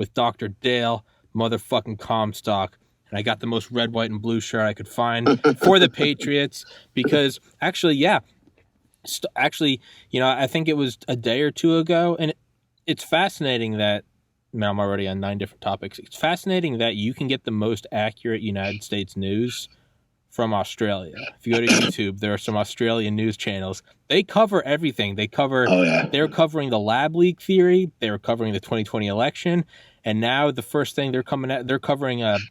with Dr. Dale motherfucking Comstock. And I got the most red, white, and blue shirt I could find for the Patriots because actually, yeah, I think it was a day or two ago, and it's fascinating that, man, I'm already on 9 different topics. It's fascinating that you can get the most accurate United States news from Australia. If you go to YouTube, there are some Australian news channels. They cover everything. They're covering the lab leak theory. They were covering the 2020 election. And now the first thing they're covering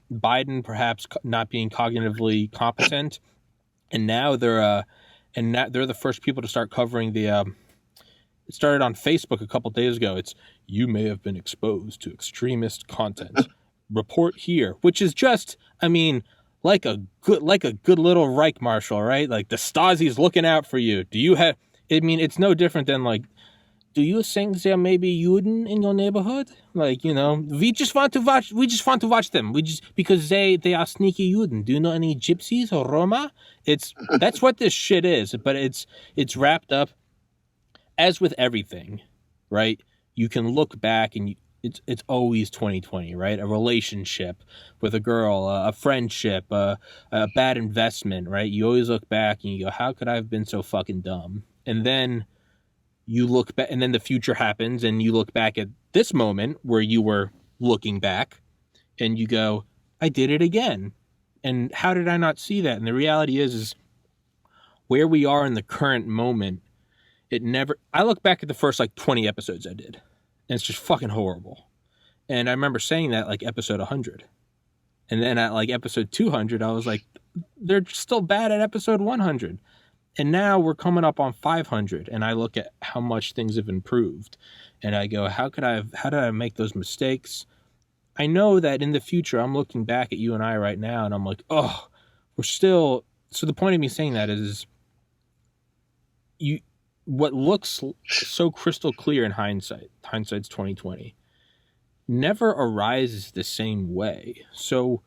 Biden perhaps not being cognitively competent. And now they're the first people to start covering the, it started on Facebook a couple days ago. It's, you may have been exposed to extremist content. Report here, which is just, I mean, like a good little Reich Marshal, right? Like the Stasi's looking out for you. It's no different than like, do you think there may be Juden in your neighborhood? Like, we just want to watch them. Because they are sneaky Juden. Do you know any gypsies or Roma? That's what this shit is. But it's wrapped up, as with everything, right? You can look back and it's always 2020, right? A relationship with a girl, a friendship, a bad investment, right? You always look back and you go, how could I have been so fucking dumb? And then you look back, and then the future happens, and you look back at this moment where you were looking back, and you go, I did it again. And how did I not see that? And the reality is where we are in the current moment, I look back at the first 20 episodes I did, and it's just fucking horrible. And I remember saying that episode 100. And then at episode 200, I was like, they're still bad at episode 100. And now we're coming up on 500, and I look at how much things have improved, and I go, how did I make those mistakes? I know that in the future, I'm looking back at you and I right now, and I'm like, oh, we're still. So the point of me saying that is, what looks so crystal clear in hindsight's 2020, never arises the same way. So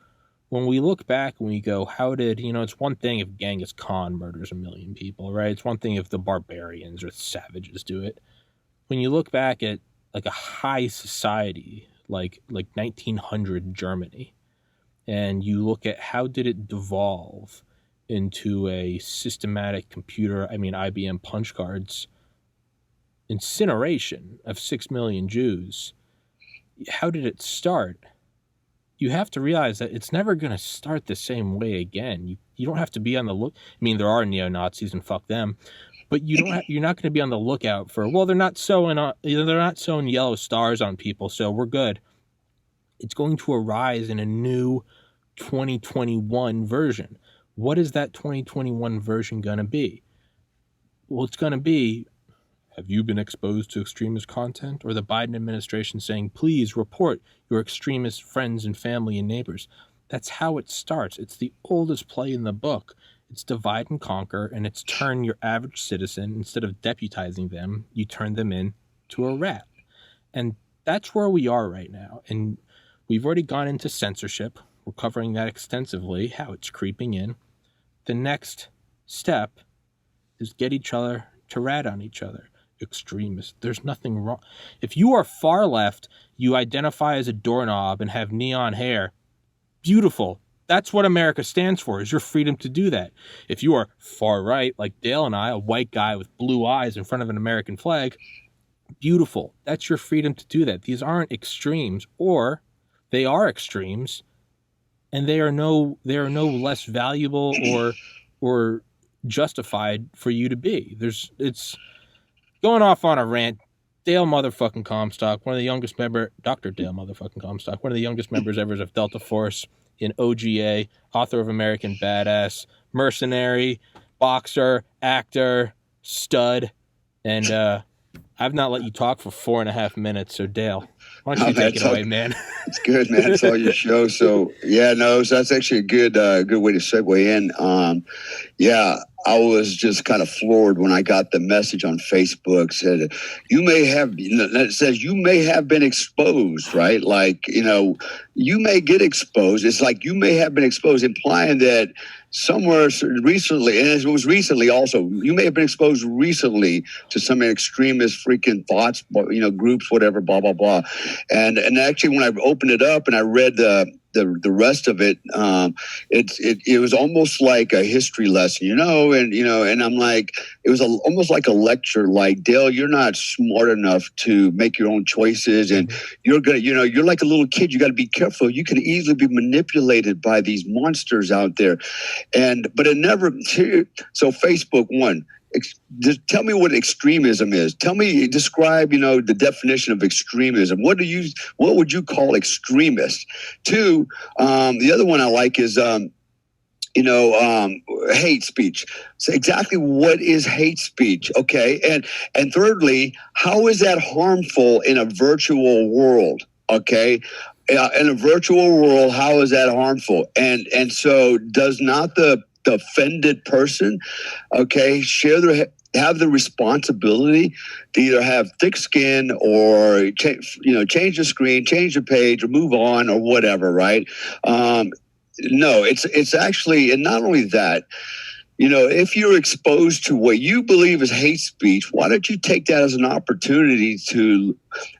when we look back and we go, how did, it's one thing if Genghis Khan murders 1 million people, right? It's one thing if the barbarians or the savages do it. When you look back at a high society, like 1900 Germany, and you look at how did it devolve into a systematic IBM punch cards, incineration of 6 million Jews, how did it start? You have to realize that it's never going to start the same way again. You don't have to be on the look. I mean, there are neo-Nazis and fuck them, but you're not going to be on the lookout for, well, they're not sewing yellow stars on people, so we're good. It's going to arise in a new 2021 version. What is that 2021 version going to be? Well, it's going to be, have you been exposed to extremist content? Or the Biden administration saying, please report your extremist friends and family and neighbors. That's how it starts. It's the oldest play in the book. It's divide and conquer, and it's turn your average citizen, instead of deputizing them, you turn them into a rat. And that's where we are right now. And we've already gone into censorship. We're covering that extensively, how it's creeping in. The next step is get each other to rat on each other. Extremists. There's nothing wrong. If you are far left, you identify as a doorknob and have neon hair, beautiful. That's what America stands for, is your freedom to do that. If you are far right, like Dale and I, a white guy with blue eyes in front of an American flag, beautiful. That's your freedom to do that. These aren't extremes, or they are extremes, and they are no less valuable or justified for you to be. It's going off on a rant. Dale motherfucking Comstock, one of the youngest Dr. Dale motherfucking Comstock, one of the youngest members ever of Delta Force in OGA, author of American Badass, mercenary, boxer, actor, stud, and I've not let you talk for 4.5 minutes, so Dale, why don't you take it away, man? It's good, man. It's all your show. So, so that's actually a good way to segue in. I was just kind of floored when I got the message on Facebook said, it says you may have been exposed, right? Like, you may get exposed. It's like you may have been exposed, implying that somewhere recently, and it was recently also, you may have been exposed recently to some extremist freaking thoughts, groups, whatever, blah, blah, blah. And actually when I opened it up and I read the rest of it, it was almost like a history lesson, and I'm like, it was almost like a lecture, like, Dale, you're not smart enough to make your own choices, and you're like a little kid. You got to be careful. You can easily be manipulated by these monsters out there. But it never. So Facebook, one, just tell me what extremism is. Describe, the definition of extremism. What would you call extremist? Two, the other one I like is, hate speech. So exactly what is hate speech? Okay. And thirdly, how is that harmful in a virtual world? Okay. In a virtual world, how is that harmful? And so does not the offended person, okay, have the responsibility to either have thick skin or change the screen, change the page, or move on, or whatever, right? No, it's actually, and not only that, if you're exposed to what you believe is hate speech, why don't you take that as an opportunity to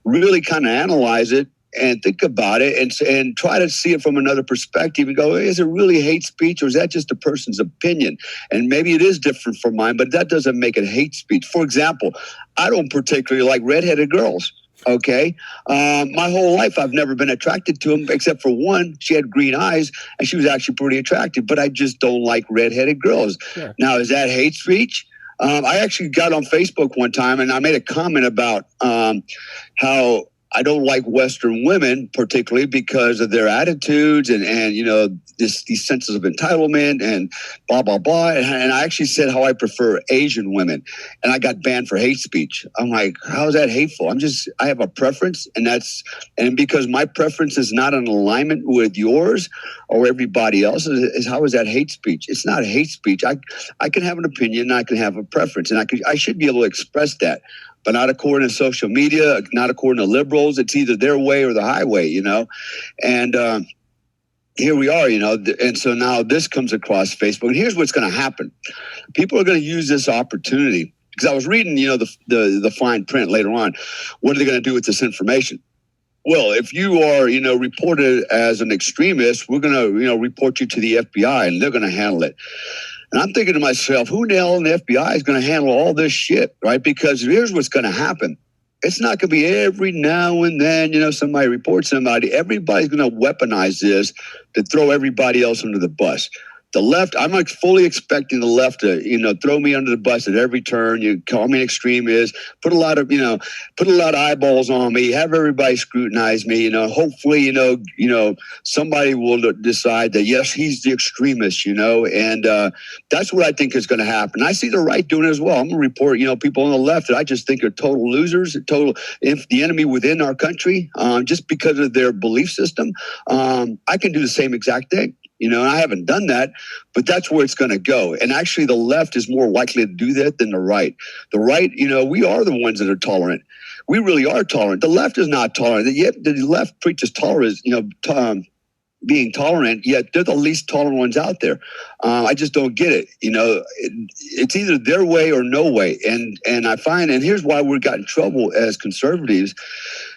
really kind of analyze it and think about it and try to see it from another perspective and go, is it really hate speech, or is that just a person's opinion? And maybe it is different from mine, but that doesn't make it hate speech. For example, I don't particularly like redheaded girls. Okay. My whole life, I've never been attracted to them, except for one. She had green eyes and she was actually pretty attractive, but I just don't like redheaded girls. Sure. Now, is that hate speech? I actually got on Facebook one time and I made a comment about how I don't like Western women, particularly because of their attitudes and these senses of entitlement and blah, blah, blah. And I actually said how I prefer Asian women, and I got banned for hate speech. I'm like, how is that hateful? I have a preference, and because my preference is not in alignment with yours or everybody else's, how is that hate speech? It's not hate speech. I can have an opinion, and I can have a preference, and I should be able to express that. But not according to social media, not according to liberals. It's either their way or the highway, And here we are, And so now this comes across Facebook. And here's what's going to happen. People are going to use this opportunity. Because I was reading, the fine print later on. What are they going to do with this information? Well, if you are, reported as an extremist, we're going to, report you to the FBI, and they're going to handle it. And I'm thinking to myself, who the hell in the FBI is going to handle all this shit, right? Because here's what's going to happen. It's not going to be every now and then, somebody reports somebody. Everybody's going to weaponize this to throw everybody else under the bus. The left, I'm like fully expecting the left to, throw me under the bus at every turn. You call me an extremist, put a lot of eyeballs on me, have everybody scrutinize me. Hopefully, somebody will decide that yes, he's the extremist. And that's what I think is going to happen. I see the right doing it as well. I'm going to report, people on the left that I just think are total losers, if the enemy within our country, just because of their belief system. I can do the same exact thing. And I haven't done that, but that's where it's going to go. And actually, the left is more likely to do that than the right. The right, we are the ones that are tolerant. We really are tolerant. The left is not tolerant. Yet the left preaches tolerance, being tolerant, yet they're the least tolerant ones out there. I just don't get it. It's either their way or no way. And I find, and here's why we got in trouble as conservatives,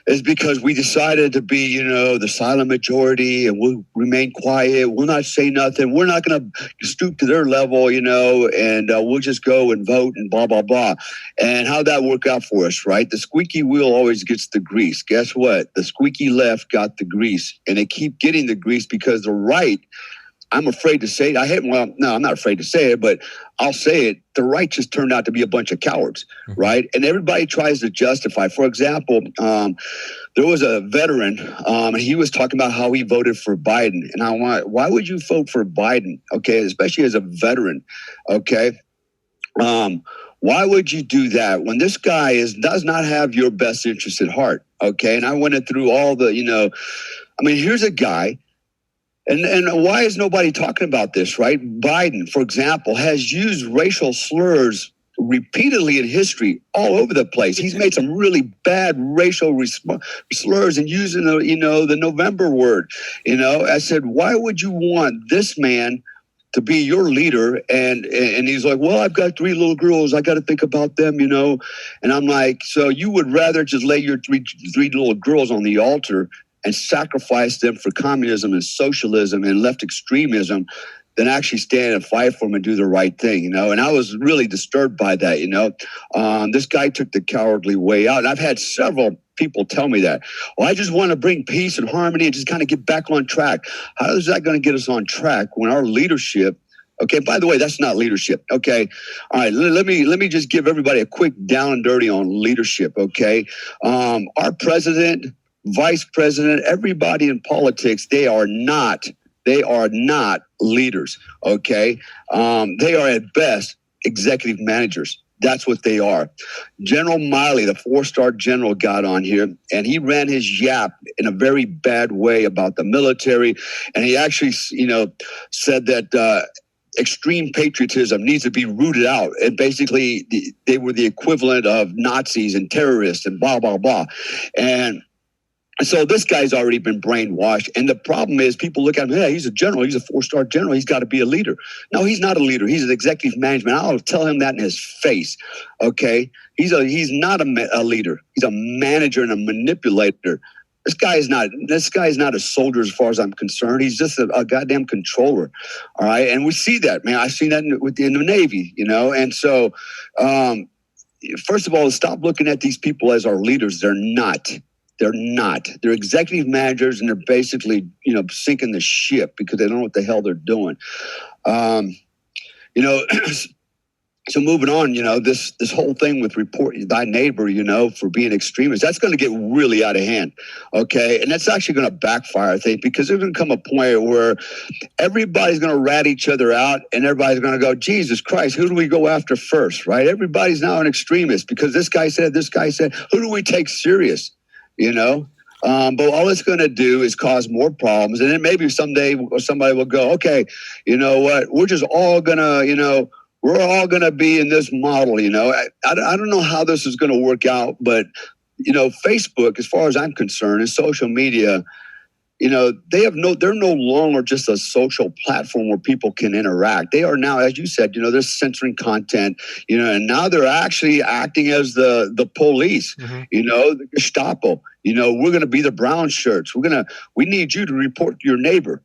is because we decided to be, the silent majority, and we'll remain quiet. We'll not say nothing. We're not going to stoop to their level, and we'll just go and vote and blah, blah, blah. And how'd that work out for us, right? The squeaky wheel always gets the grease. Guess what? The squeaky left got the grease, and they keep getting the grease because the right, I'm afraid to say it. No, I'm not afraid to say it, but I'll say it. The right just turned out to be a bunch of cowards, right? And everybody tries to justify. For example, there was a veteran, and he was talking about how he voted for Biden. And why would you vote for Biden? Okay, especially as a veteran. Okay, why would you do that when this guy does not have your best interest at heart? Okay, and I went through all the, here's a guy. And why is nobody talking about this, right? Biden, for example, has used racial slurs repeatedly in history all over the place. He's made some really bad racial slurs and using the November word. I said, why would you want this man to be your leader? And he's like, well, I've got 3 little girls. I got to think about them, And I'm like, so you would rather just lay your three little girls on the altar and sacrifice them for communism and socialism and left extremism than actually stand and fight for them and do the right thing, And I was really disturbed by that, This guy took the cowardly way out. And I've had several people tell me that. Well, I just want to bring peace and harmony and just kind of get back on track. How is that going to get us on track when our leadership, okay, by the way, that's not leadership, okay? All right, let me just give everybody a quick down and dirty on leadership, okay? Our president, vice president, everybody in politics, they are not leaders, okay? They are at best executive managers. That's what they are. General Miley, the 4-star general, got on here and he ran his yap in a very bad way about the military. And he actually, said that extreme patriotism needs to be rooted out. And basically they were the equivalent of Nazis and terrorists and blah, blah, blah. And so this guy's already been brainwashed. And the problem is people look at him, hey, he's a general. He's a 4-star general. He's got to be a leader. No, he's not a leader. He's an executive management. I'll tell him that in his face. Okay. He's not a leader. He's a manager and a manipulator. This guy is not a soldier as far as I'm concerned. He's just a goddamn controller. All right. And we see that, man. I've seen that in the Navy, And so, first of all, stop looking at these people as our leaders. They're not. They're not. They're executive managers, and they're basically, sinking the ship because they don't know what the hell they're doing. So moving on, this whole thing with report thy neighbor, for being extremist, that's going to get really out of hand, okay? And that's actually going to backfire, I think, because there's going to come a point where everybody's going to rat each other out, and everybody's going to go, Jesus Christ, who do we go after first, right? Everybody's now an extremist because this guy said, who do we take serious? But all it's going to do is cause more problems. And then maybe someday somebody will go, okay, you know what? We're just all going to, we're all going to be in this model, I don't know how this is going to work out, but, Facebook, as far as I'm concerned, is social media. They're no longer just a social platform where people can interact. They are now, as you said, they're censoring content, and now they're actually acting as the police, the Gestapo. We're going to be the brown shirts. We need you to report to your neighbor,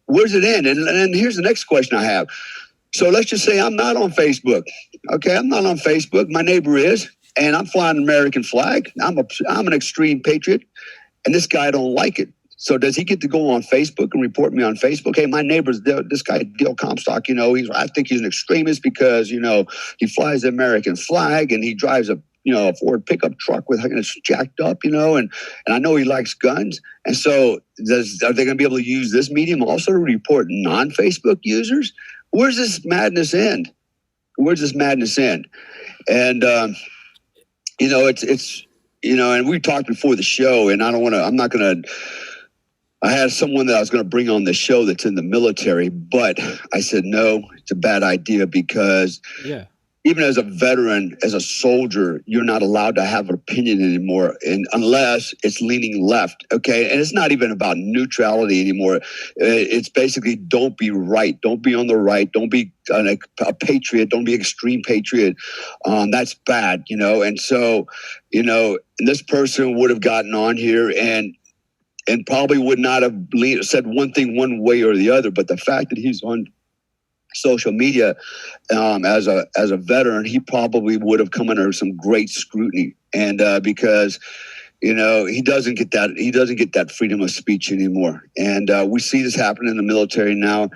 Where's it end? And here's the next question I have. So let's just say I'm not on Facebook. Okay, I'm not on Facebook. My neighbor is, and I'm flying an American flag. I'm an extreme patriot, and this guy don't like it. So does he get to go on Facebook and report me on Facebook? Hey, my neighbor's this guy, Dale Comstock, I think he's an extremist because, he flies the American flag and he drives a Ford pickup truck with it's jacked up, and I know he likes guns. And so are they going to be able to use this medium also to report non-Facebook users? Where's this madness end? And, it's and we talked before the show, and I had someone that I was going to bring on the show that's in the military, but I said, no, it's a bad idea because even as a veteran, as a soldier, you're not allowed to have an opinion anymore, and unless it's leaning left, okay? And it's not even about neutrality anymore. It's basically don't be right. Don't be on the right. Don't be a patriot. Don't be extreme patriot. That's bad, And so, this person would have gotten on here and probably would not have said one thing one way or the other, but the fact that he's on social media as a veteran, he probably would have come under some great scrutiny, and because he doesn't get that freedom of speech anymore, and we see this happen in the military now.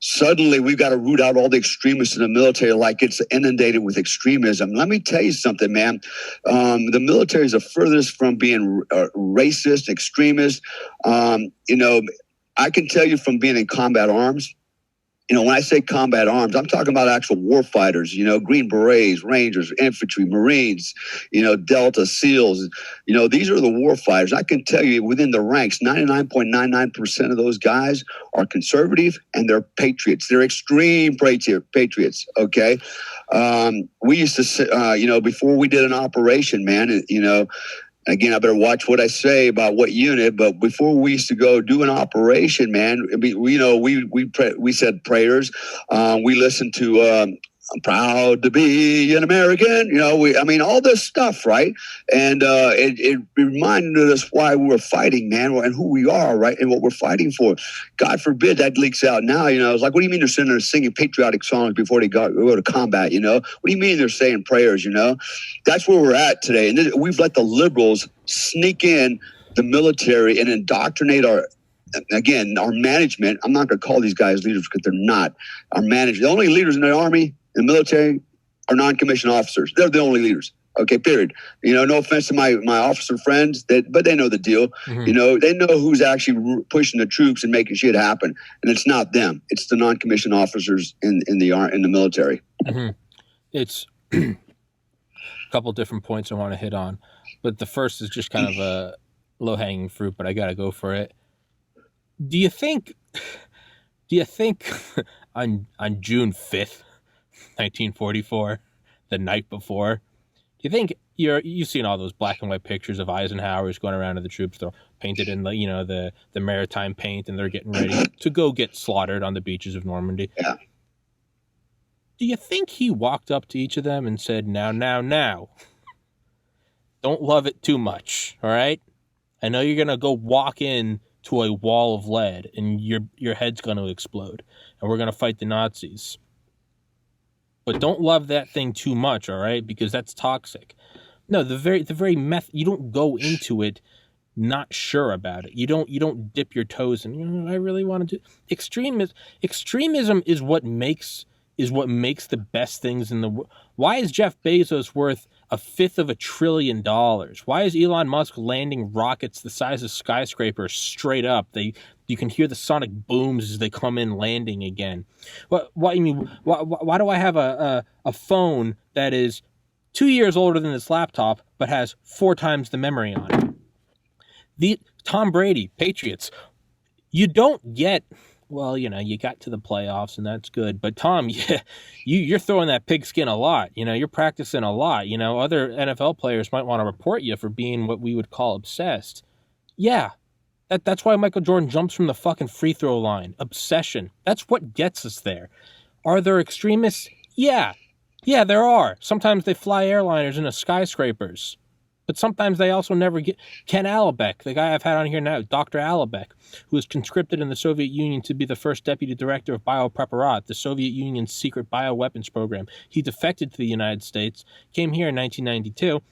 Suddenly we've got to root out all the extremists in the military like it's inundated with extremism. Let me tell you something, man. The military is the furthest from being racist, extremist. I can tell you from being in combat arms, When I say combat arms, I'm talking about actual war fighters, Green Berets, Rangers, infantry, Marines, Delta, SEALs. These are the war fighters. I can tell you within the ranks, 99.99% of those guys are conservative and they're patriots. They're extreme patriots, okay? We used to, before we did an operation, man, again, I better watch what I say about what unit. But before we used to go do an operation, man, we said prayers. We listened to "I'm proud to be an American." All this stuff, right? And it reminded us why we're fighting, man, and who we are, right, and what we're fighting for. God forbid that leaks out now. It's like, what do you mean they're sitting there singing patriotic songs before they go to combat? What do you mean they're saying prayers? That's where we're at today, and we've let the liberals sneak in the military and indoctrinate our management. I'm not going to call these guys leaders because they're not. Our management, the only leaders in the Army and military are non-commissioned officers. They're the only leaders. Okay, period. No offense to my officer friends, but they know the deal. Mm-hmm. They know who's actually pushing the troops and making shit happen, and it's not them. It's the non-commissioned officers in the military. Mm-hmm. It's a couple different points I want to hit on, but the first is just kind of a low-hanging fruit, but I got to go for it. Do you think on June 5th, 1944, the night before, do you think you've seen all those black and white pictures of Eisenhower's going around to the troops? They're painted in the maritime paint, and they're getting ready to go get slaughtered on the beaches of Normandy. Yeah. Do you think he walked up to each of them and said, now, don't love it too much, all right? I know you're going to go walk in to a wall of lead, and your head's going to explode, and we're going to fight the Nazis. But don't love that thing too much, all right? Because that's toxic. No, the very method, you don't go into it not sure about it. You don't dip your toes in. I really want to do extremism is what makes the best things in the world. Why is Jeff Bezos worth $500 billion? Why is Elon Musk landing rockets the size of skyscrapers straight up? You can hear the sonic booms as they come in landing again. Why do I have a phone that is 2 years older than this laptop but has 4 times the memory on it? Tom Brady, Patriots. You don't get. Well, you got to the playoffs, and that's good. But, Tom, you're throwing that pigskin a lot. You're practicing a lot. Other NFL players might want to report you for being what we would call obsessed. Yeah, that's why Michael Jordan jumps from the fucking free throw line. Obsession. That's what gets us there. Are there extremists? Yeah, there are. Sometimes they fly airliners into skyscrapers. But sometimes they also never get. Ken Alabek, the guy I've had on here now, Dr. Alabek, who was conscripted in the Soviet Union to be the first deputy director of Biopreparat, the Soviet Union's secret bioweapons program. He defected to the United States, came here in 1992,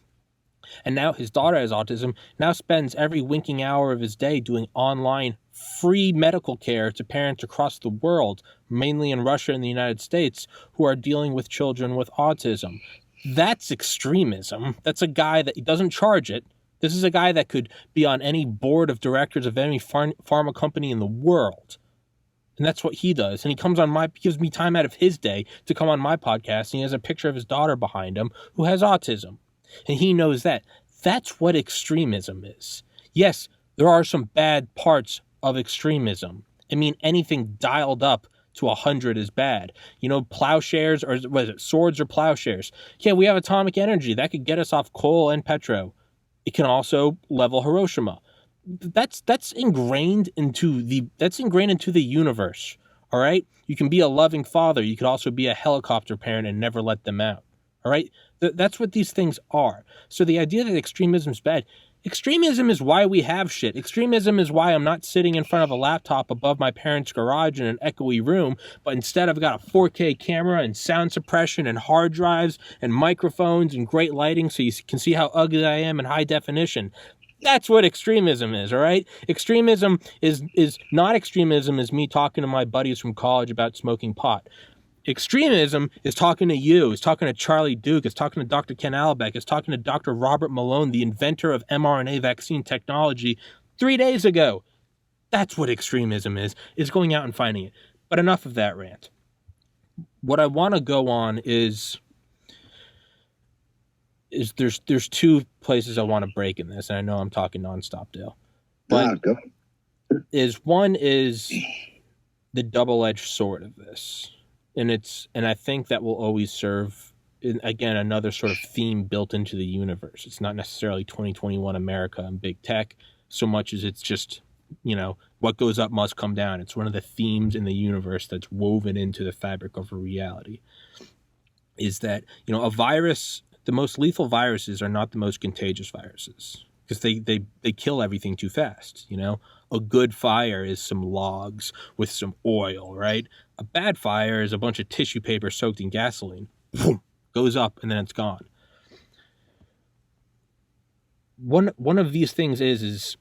and now his daughter has autism, now spends every winking hour of his day doing online free medical care to parents across the world, mainly in Russia and the United States, who are dealing with children with autism. That's extremism. That's a guy that doesn't charge it. This is a guy that could be on any board of directors of any pharma company in the world. And that's what he does. And he gives me time out of his day to come on my podcast, and he has a picture of his daughter behind him who has autism. And he knows that. That's what extremism is. Yes, there are some bad parts of extremism. Anything dialed up to 100 is bad. Plowshares, or what is it, swords or plowshares? Yeah, we have atomic energy. That could get us off coal and petro. It can also level Hiroshima. That's ingrained into the universe. All right? You can be a loving father. You could also be a helicopter parent and never let them out. All right? That's what these things are. So the idea that extremism is bad, extremism is why we have shit. Extremism is why I'm not sitting in front of a laptop above my parents' garage in an echoey room, but instead I've got a 4K camera and sound suppression and hard drives and microphones and great lighting so you can see how ugly I am in high definition. That's what extremism is, all right? Extremism is not extremism is me talking to my buddies from college about smoking pot. Extremism is talking to you, is talking to Charlie Duke, is talking to Dr. Ken Alabek, is talking to Dr. Robert Malone, the inventor of mRNA vaccine technology, 3 days ago. That's what extremism is going out and finding it. But enough of that rant. What I want to go on is there's two places I want to break in this, and I know I'm talking nonstop, Dale. But one is the double-edged sword of this, and I think that will always serve, again, another sort of theme built into the universe. It's not necessarily 2021 America and big tech so much as it's just, what goes up must come down. It's one of the themes in the universe that's woven into the fabric of a reality. Is that, a virus, the most lethal viruses are not the most contagious viruses because they kill everything too fast. A good fire is some logs with some oil, right? A bad fire is a bunch of tissue paper soaked in gasoline. Boom, goes up and then it's gone. One of these things is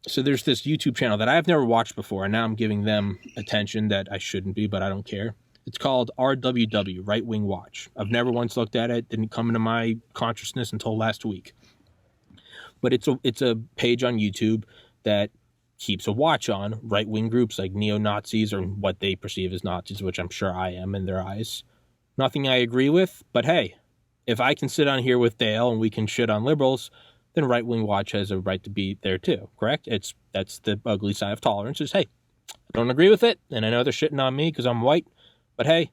so there's this YouTube channel that I've never watched before, and now I'm giving them attention that I shouldn't be, but I don't care. It's called RWW, Right Wing Watch. I've never once looked at it. Didn't come into my consciousness until last week. But it's a page on YouTube that keeps a watch on right-wing groups like neo-Nazis or what they perceive as Nazis, which I'm sure I am in their eyes. Nothing I agree with, but hey, if I can sit on here with Dale and we can shit on liberals, then Right Wing Watch has a right to be there too, correct? That's the ugly side of tolerance is, hey, I don't agree with it, and I know they're shitting on me because I'm white, but hey,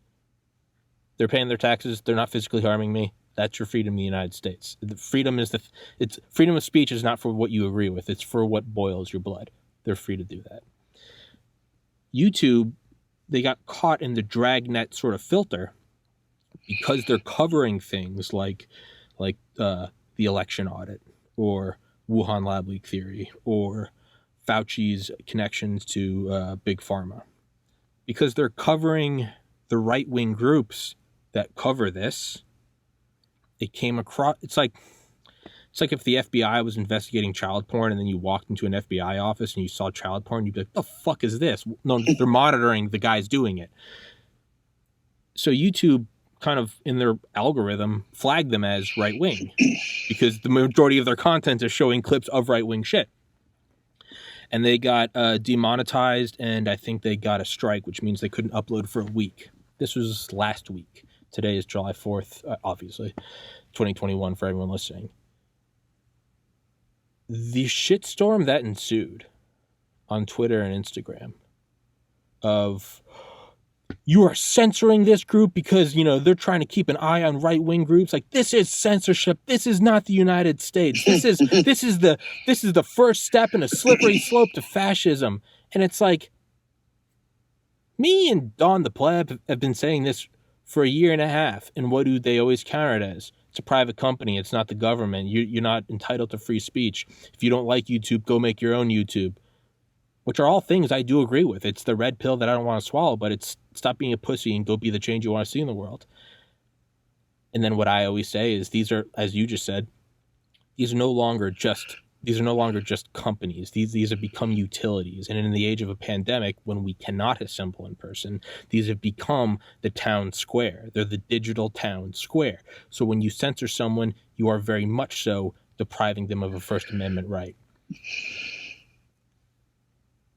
they're paying their taxes, they're not physically harming me. That's your freedom in the United States. Freedom of speech is not for what you agree with, it's for what boils your blood. They're free to do that. YouTube, they got caught in the dragnet sort of filter because they're covering things like the election audit or Wuhan lab leak theory or Fauci's connections to Big Pharma. Because they're covering the right-wing groups that cover this, it came across, it's like if the FBI was investigating child porn and then you walked into an FBI office and you saw child porn, you'd be like, the fuck is this? No, they're monitoring the guys doing it. So YouTube kind of in their algorithm flagged them as right-wing because the majority of their content is showing clips of right-wing shit. And they got demonetized, and I think they got a strike, which means they couldn't upload for a week. This was last week. Today is July 4th, obviously, 2021 for everyone listening. The shitstorm that ensued on Twitter and Instagram of, you are censoring this group because, they're trying to keep an eye on right-wing groups. Like, this is censorship. This is not the United States. This is the first step in a slippery slope to fascism. And it's like, me and Don the Pleb have been saying this for a year and a half. And what do they always counter it as? It's a private company. It's not the government. You're not entitled to free speech. If you don't like YouTube, go make your own YouTube. Which are all things I do agree with. It's the red pill that I don't want to swallow, but it's stop being a pussy and go be the change you want to see in the world. And then what I always say is these are, as you just said, these are no longer just companies. These have become utilities. And in the age of a pandemic, when we cannot assemble in person, these have become the town square. They're the digital town square. So when you censor someone, you are very much so depriving them of a First Amendment right.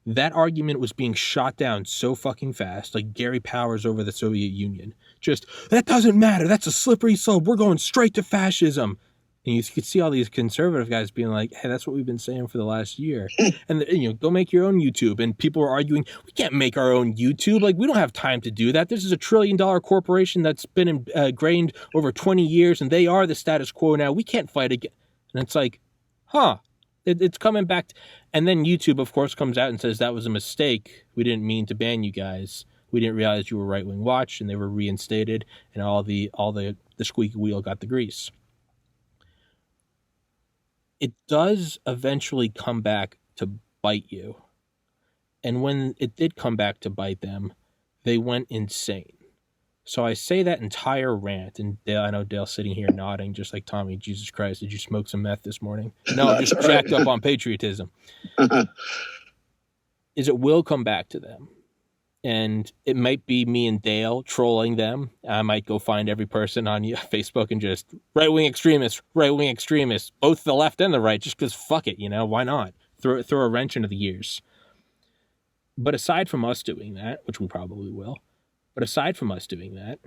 That argument was being shot down so fucking fast, like Gary Powers over the Soviet Union. Just, that doesn't matter. That's a slippery slope. We're going straight to fascism. And you could see all these conservative guys being like, hey, that's what we've been saying for the last year. And, go make your own YouTube. And people were arguing, we can't make our own YouTube. Like, we don't have time to do that. This is $1 trillion corporation that's been ingrained over 20 years, and they are the status quo now. We can't fight again. And it's like, it's coming back. And then YouTube, of course, comes out and says that was a mistake. We didn't mean to ban you guys. We didn't realize you were Right Wing Watch, and they were reinstated, and all the squeaky wheel got the grease. It does eventually come back to bite you. And when it did come back to bite them, they went insane. So I say that entire rant, and Dale, I know Dale's sitting here nodding just like Tommy. Jesus Christ, did you smoke some meth this morning? No, I'm just jacked up on patriotism. Is it will come back to them. And it might be me and Dale trolling them. I might go find every person on Facebook and just right-wing extremists, both the left and the right, just because fuck it, why not? Throw a wrench into the gears. But aside from us doing that, which we probably will, but aside from us doing that,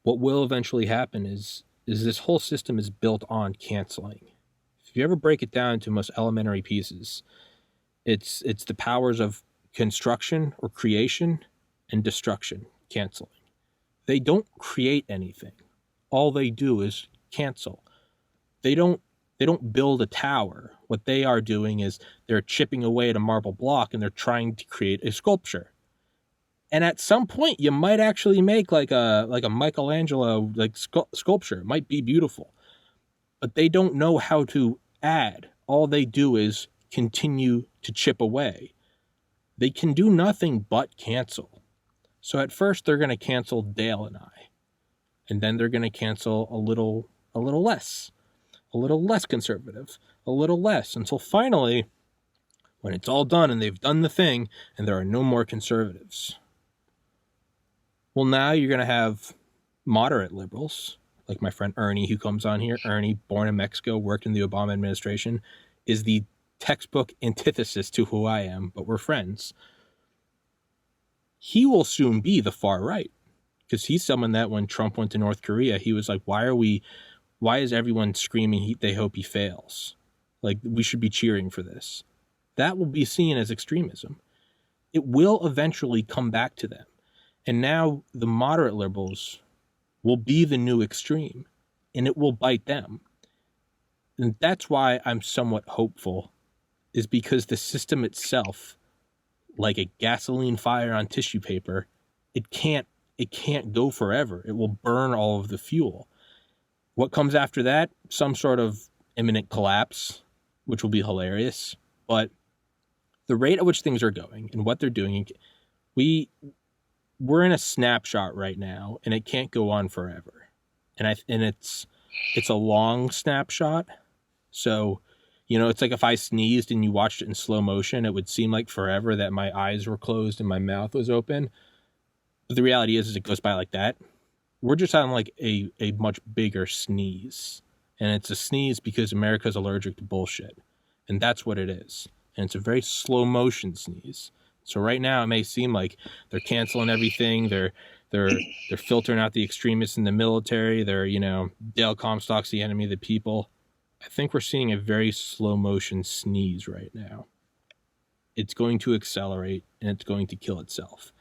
what will eventually happen is this whole system is built on canceling. If you ever break it down to most elementary pieces, it's the powers of construction or creation and destruction, canceling. They don't create anything. All they do is cancel. They don't build a tower. What they are doing is they're chipping away at a marble block and they're trying to create a sculpture. And at some point you might actually make like a Michelangelo like sculpture. It might be beautiful. But they don't know how to add. All they do is continue to chip away. They can do nothing but cancel. So at first they're going to cancel Dale and I. And then they're going to cancel a little less conservative, a little less, until finally, when it's all done and they've done the thing and there are no more conservatives. Well, now you're going to have moderate liberals, like my friend Ernie, who comes on here. Ernie, born in Mexico, worked in the Obama administration, is the textbook antithesis to who I am, but we're friends. He will soon be the far right, because he's someone that when Trump went to North Korea, he was like, why is everyone screaming they hope he fails? Like, we should be cheering for this. That will be seen as extremism. It will eventually come back to them. And now the moderate liberals will be the new extreme, and it will bite them. And that's why I'm somewhat hopeful, is because the system itself, like a gasoline fire on tissue paper, it can't go forever. It will burn all of the fuel. What comes after that? Some sort of imminent collapse, which will be hilarious. But the rate at which things are going and what they're doing, we're in a snapshot right now, and it can't go on forever. And it's a long snapshot. So, it's like if I sneezed and you watched it in slow motion, it would seem like forever that my eyes were closed and my mouth was open. But the reality is it goes by like that. We're just on like a much bigger sneeze. And it's a sneeze because America's allergic to bullshit. And that's what it is. And it's a very slow motion sneeze. So right now it may seem like they're canceling everything. They're filtering out the extremists in the military. They're, Dale Comstock's the enemy of the people. I think we're seeing a very slow motion sneeze right now. It's going to accelerate and it's going to kill itself.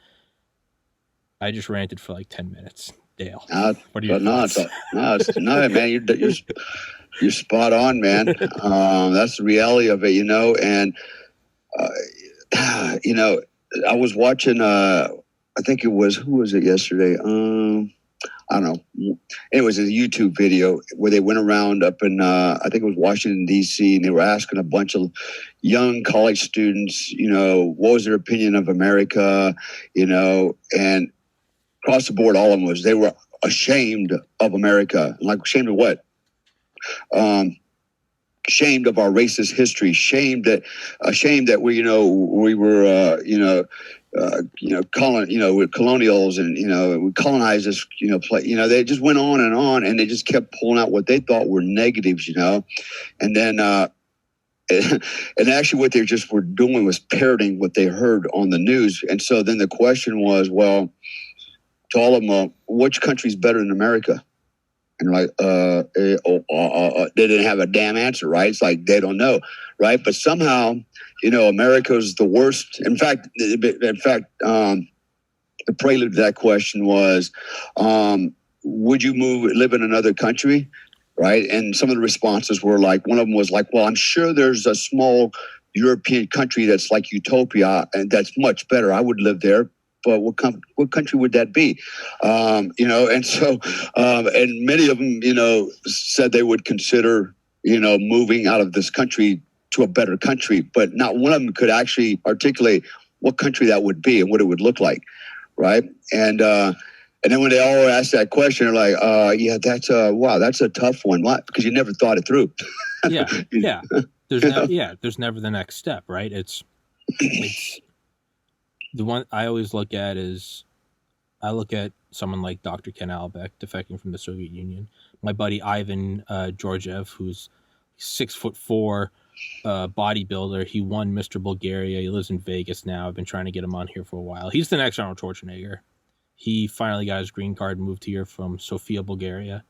I just ranted for like 10 minutes. Dale, what are your thoughts? No, man, you're spot on, man. That's the reality of it, and I was watching. I think who was it yesterday? I don't know. It was a YouTube video where they went around up in, I think it was Washington, D.C., and they were asking a bunch of young college students, what was their opinion of America, and across the board, all of them they were ashamed of America. Like, ashamed of what? Ashamed of our racist history. Ashamed that we were we're colonials and we colonized this they just went on and they just kept pulling out what they thought were negatives, and then and actually what they just were doing was parroting what they heard on the news. And so then the question was, well, to all of them, which country's better than America? And like, they didn't have a damn answer, right? It's like they don't know, right? But somehow, America's the worst. In fact, the prelude to that question was, would you live in another country, right? And some of the responses were like, one of them was like, well, I'm sure there's a small European country that's like utopia and that's much better. I would live there. But what country would that be? And so, and many of them, said they would consider, moving out of this country to a better country, but not one of them could actually articulate what country that would be and what it would look like, right? And then when they all asked that question, they're like, that's a tough one. Why? Because you never thought it through. Yeah. There's never the next step, right? It's the one I always look at is I look at someone like Dr. Ken Albeck defecting from the Soviet Union. My buddy Ivan Georgiev, who's 6'4", bodybuilder. He won Mr. Bulgaria. He lives in Vegas now. I've been trying to get him on here for a while. He's the next Arnold Schwarzenegger. He finally got his green card and moved here from Sofia, Bulgaria.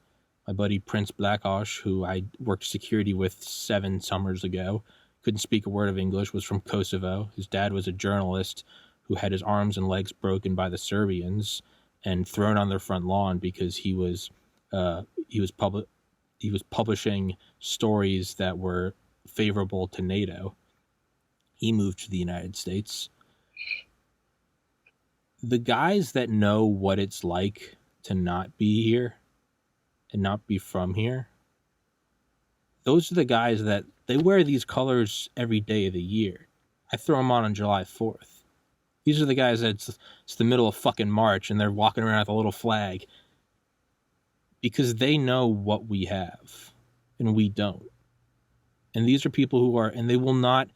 My buddy Prince Blackosh, who I worked security with 7 summers ago, couldn't speak a word of English, was from Kosovo. His dad was a journalist who had his arms and legs broken by the Serbians and thrown on their front lawn because he was publishing stories that were favorable to NATO. He moved to the United States. The guys that know what it's like to not be here and not be from here, those are the guys that they wear these colors every day of the year. I throw them on July 4th. These are the guys that it's the middle of fucking March and they're walking around with a little flag because they know what we have and we don't. And these are people who are, and they will not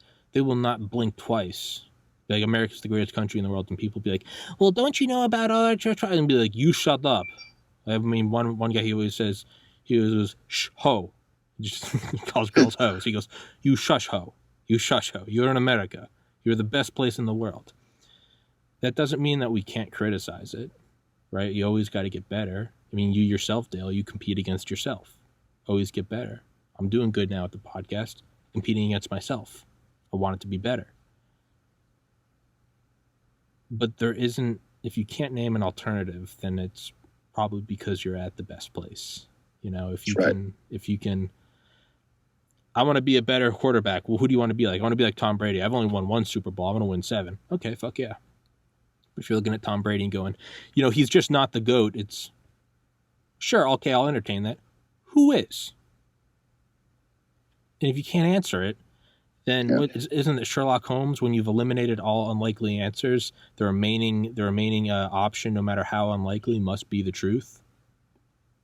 blink twice. Like, America's the greatest country in the world, and people be like, well, don't you know about other church? And be like, you shut up. I mean, one guy, he always says, he was shh ho. He just he calls girls hoes. He goes, you shush ho. You shush ho. You're in America. You're the best place in the world. That doesn't mean that we can't criticize it, right? You always got to get better. I mean, you yourself, Dale, you compete against yourself. Always get better. I'm doing good now at the podcast, competing against myself. I want it to be better. But there isn't, if you can't name an alternative, then it's probably because you're at the best place. You know, if you can, I want to be a better quarterback. Well, who do you want to be like? I want to be like Tom Brady. I've only won 1 Super Bowl. I want to win 7. Okay, fuck yeah. If you're looking at Tom Brady and going, you know, he's just not the GOAT. It's, sure, okay, I'll entertain that. Who is? And if you can't answer it, then isn't it Sherlock Holmes? When you've eliminated all unlikely answers, the remaining option, no matter how unlikely, must be the truth.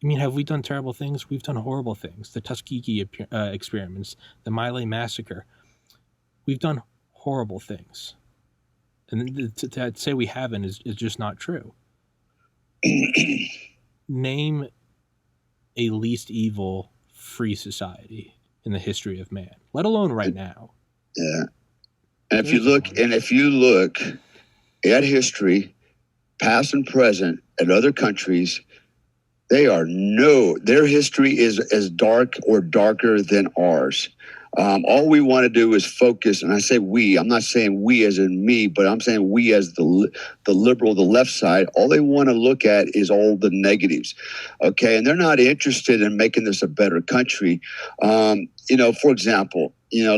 I mean, have we done terrible things? We've done horrible things. The Tuskegee experiments, the Miley massacre. We've done horrible things. And to say we haven't is just not true. Name a least evil free society in the history of man, let alone right now. Yeah. And if you look at history, past and present, at other countries, their history is as dark or darker than ours. All we want to do is focus, and I say we, I'm not saying we as in me, but I'm saying we as the liberal, the left side. All they want to look at is all the negatives, okay? And they're not interested in making this a better country. You know, for example, you know,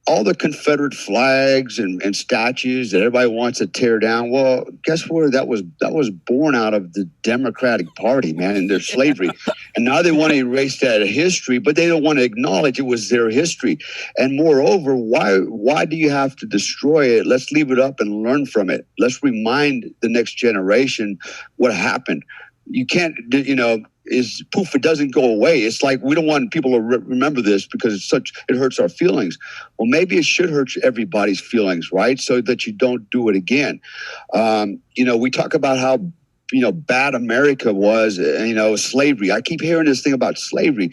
all the Confederate flags and statues that everybody wants to tear down. Well, guess where that was born out of the Democratic Party, man, and their slavery. And now they want to erase that history, but they don't want to acknowledge it was their history. And moreover, why do you have to destroy it? Let's leave it up and learn from it. Let's remind the next generation what happened. You can't, you know, it doesn't go away. It's like we don't want people to remember this because it hurts our feelings. Well, maybe it should hurt everybody's feelings, right? So that you don't do it again. You know, we talk about how, you know, bad America was, you know, slavery. I keep hearing this thing about slavery,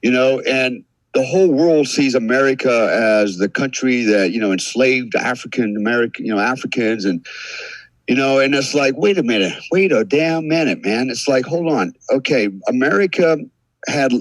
you know, and the whole world sees America as the country that, you know, enslaved Africans, and you know, and it's like, wait a damn minute, man. It's like, hold on. Okay, America had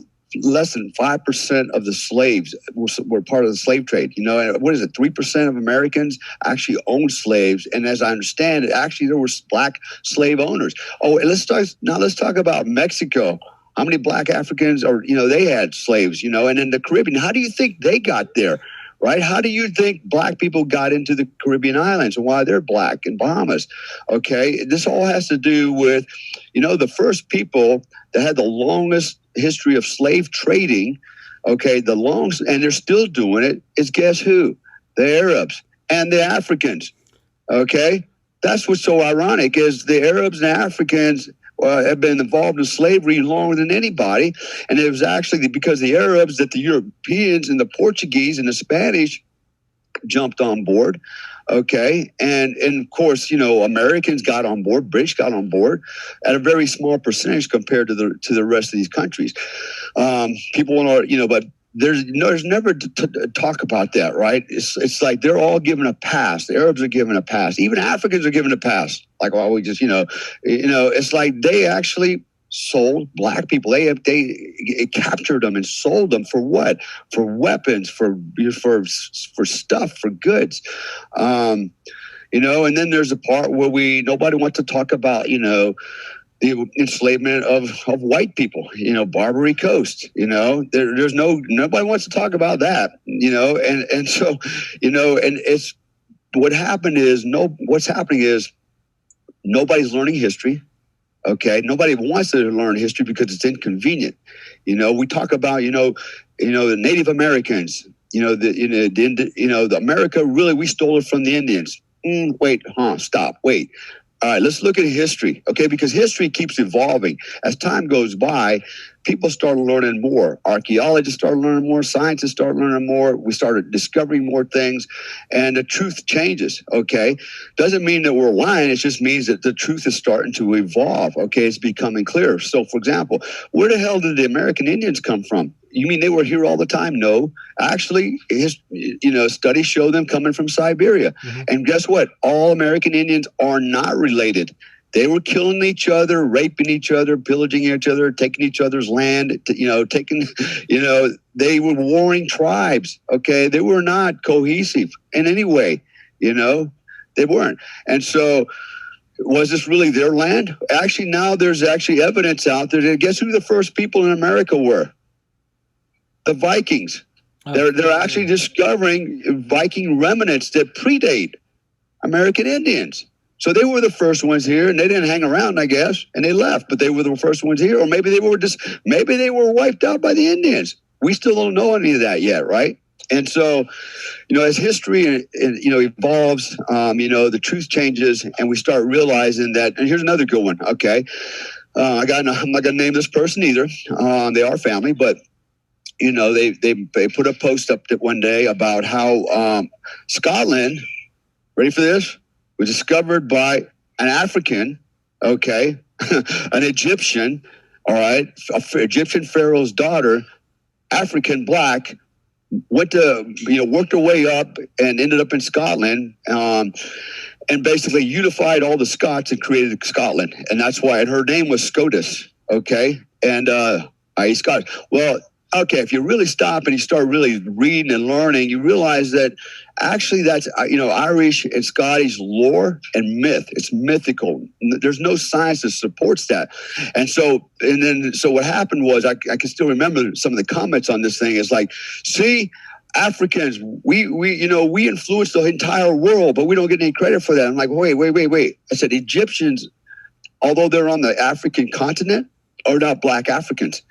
less than 5% of the slaves were part of the slave trade. You know, and what is it? 3% of Americans actually owned slaves. And as I understand it, actually there were black slave owners. Oh, let's talk about Mexico. How many black Africans they had slaves, you know, and in the Caribbean, how do you think they got there? Right? How do you think black people got into the Caribbean islands and why they're black in Bahamas? Okay, this all has to do with, you know, the first people that had the longest history of slave trading, okay, and they're still doing it, is guess who? The Arabs and the Africans, okay? That's what's so ironic is the Arabs and the Africans have been involved in slavery longer than anybody. And it was actually because the Arabs that the Europeans and the Portuguese and the Spanish jumped on board. Okay. And of course, you know, Americans got on board, British got on board at a very small percentage compared to the rest of these countries. People want to, you know, but there's never talk about that, right? It's like they're all given a pass. The Arabs are given a pass. Even Africans are given a pass. Like, well, we just, it's like they actually sold black people. They captured them and sold them for what? For weapons, for stuff, for goods. And then there's a part where nobody wants to talk about, the enslavement of white people, Barbary Coast, there's nobody wants to talk about that, and so, and it's what's happening is nobody's learning history. Okay. Nobody wants to learn history because it's inconvenient. We talk about, the Native Americans, the America, really, we stole it from the Indians. Wait. All right, let's look at history, okay? Because history keeps evolving. As time goes by, people start learning more. Archaeologists start learning more. Scientists start learning more. We started discovering more things, and the truth changes, okay? Doesn't mean that we're lying. It just means that the truth is starting to evolve, okay? It's becoming clearer. So, for example, where the hell did the American Indians come from? You mean they were here all the time? No. Actually, studies show them coming from Siberia. Mm-hmm. And guess what? All American Indians are not related. They were killing each other, raping each other, pillaging each other, taking each other's land, they were warring tribes, okay? They were not cohesive in any way, they weren't. And so, was this really their land? Actually, now there's actually evidence out there. Guess who the first people in America were? The Vikings. They're actually discovering Viking remnants that predate American Indians. So they were the first ones here, and they didn't hang around, I guess, and they left. But they were the first ones here, or maybe they were wiped out by the Indians. We still don't know any of that yet, right? And so, as history evolves, the truth changes, and we start realizing that. And here's another good one. Okay, I'm not gonna name this person either. They are family, but. They put a post up one day about how Scotland, ready for this, was discovered by an African, okay, an Egyptian, all right, Egyptian pharaoh's daughter, African black, worked her way up and ended up in Scotland, and basically unified all the Scots and created Scotland, and that's why. And her name was Scotus, okay, and he's Scottish. Well. Okay, if you really stop and you start really reading and learning, you realize that actually that's, Irish and Scottish lore and myth. It's mythical. There's no science that supports that. And so what happened was, I can still remember some of the comments on this thing. It's like, see, Africans, we influenced the entire world, but we don't get any credit for that. I'm like, wait. I said, Egyptians, although they're on the African continent, are not black Africans.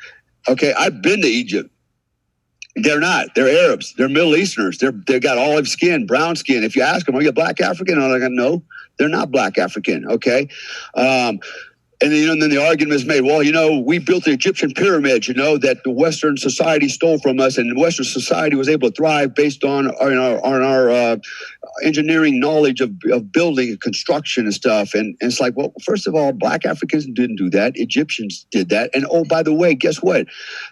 Okay, I've been to Egypt. They're not. They're Arabs. They're Middle Easterners. They've got olive skin, brown skin. If you ask them, are you a black African? I'm like, no, they're not black African. Okay. And then the argument is made, well, we built the Egyptian pyramids, that the Western society stole from us, and Western society was able to thrive based on our engineering knowledge of building and construction and stuff. And it's like, well, first of all, black Africans didn't do that. Egyptians did that. And oh, by the way, guess what?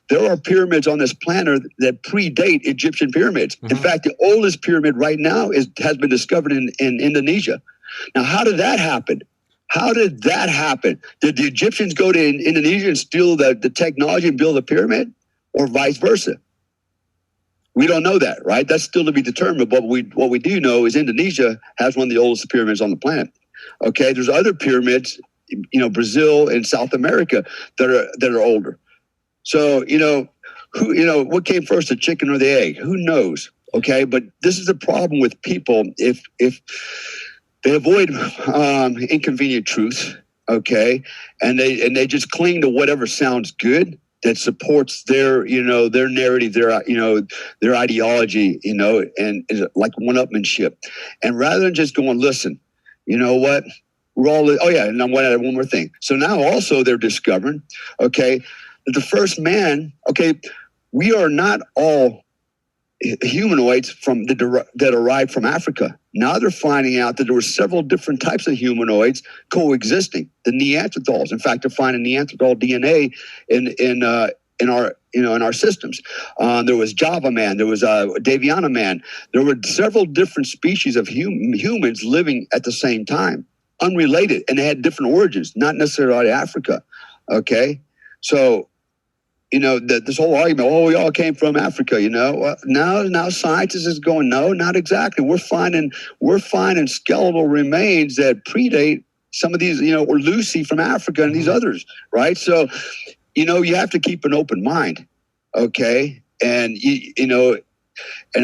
There are pyramids on this planet that predate Egyptian pyramids. Mm-hmm. In fact, the oldest pyramid right now has been discovered in Indonesia. Now, how did that happen? How did that happen? Did the Egyptians go to Indonesia and steal the technology and build a pyramid, or vice versa? We don't know that, right? That's still to be determined. But what we do know is Indonesia has one of the oldest pyramids on the planet. Okay, there's other pyramids, Brazil and South America that are older. So what came first, the chicken or the egg? Who knows? Okay, but this is a problem with people if they avoid inconvenient truths, okay, and they just cling to whatever sounds good that supports their narrative, their ideology, and is like one-upmanship. And rather than just going, listen, you know what, we're all, and I'm going to add one more thing. So now also they're discovering, okay, that the first man, okay, we are not all humanoids that arrived from Africa. Now they're finding out that there were several different types of humanoids coexisting. The Neanderthals, in fact, they're finding Neanderthal DNA in in our systems. There was Java man, there was Daviana man. There were several different species of humans living at the same time, unrelated, and they had different origins, not necessarily out of Africa. Okay, so this whole argument, we all came from Africa. Now scientists is going, no, not exactly. We're finding skeletal remains that predate some of these, or Lucy from Africa and these others, right? So, you have to keep an open mind, okay? And, and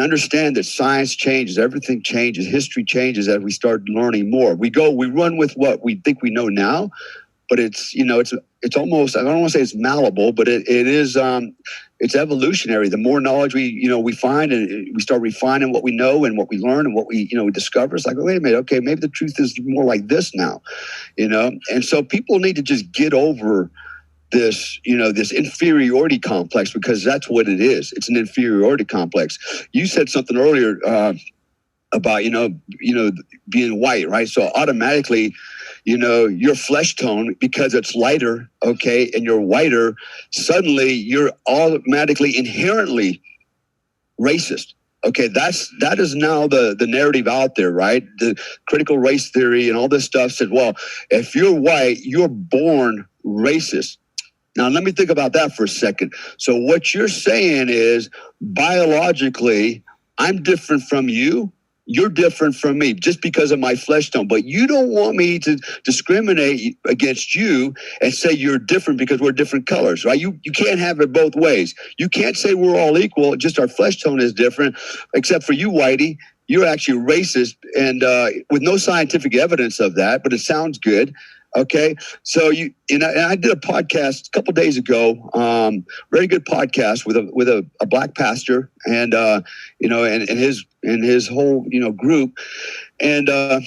understand that science changes, everything changes, history changes as we start learning more. We run with what we think we know now, but it's almost, I don't want to say it's malleable, but it is, it's evolutionary. The more knowledge we find and we start refining what we know and what we learn and what we discover, it's like, wait a minute, okay, maybe the truth is more like this now, and so people need to just get over this, this inferiority complex, because that's what it is. It's an inferiority complex. You said something earlier about, being white, right? So automatically, your flesh tone, because it's lighter, okay, and you're whiter, suddenly you're automatically inherently racist. Okay, that is now the narrative out there, right? The critical race theory and all this stuff said, well, if you're white, you're born racist. Now, let me think about that for a second. So what you're saying is, biologically, I'm different from you. You're different from me just because of my flesh tone. But you don't want me to discriminate against you and say you're different because we're different colors, right? You can't have it both ways. You can't say we're all equal, just our flesh tone is different, except for you, Whitey. You're actually racist, and with no scientific evidence of that, but it sounds good. Okay, so and I did a podcast a couple of days ago, very good podcast with a black pastor, and and his whole group, and and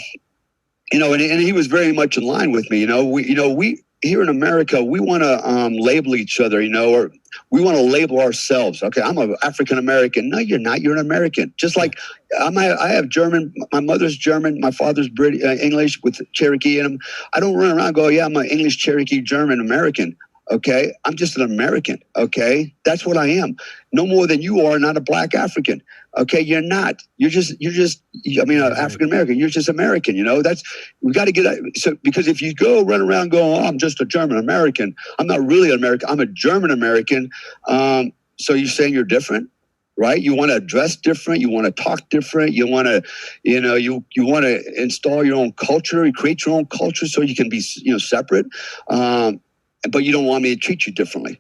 he was very much in line with me. We here in America, we want to label each other, or we want to label ourselves. Okay, I'm an African American. No, you're not. You're an American. Just like I have German. My mother's German. My father's British, English with Cherokee in him. I don't run around and go, yeah, I'm an English, Cherokee, German, American. Okay, I'm just an American. Okay, that's what I am. No more than you are. Not a black African. Okay, you're not. You're just. African American. You're just American. We got to get so, because if you run around going, I'm just a German American. I'm not really an American. I'm a German American. So you're saying you're different, right? You want to dress different. You want to talk different. You want to, you want to install your own culture. You create your own culture so you can be, separate. But you don't want me to treat you differently.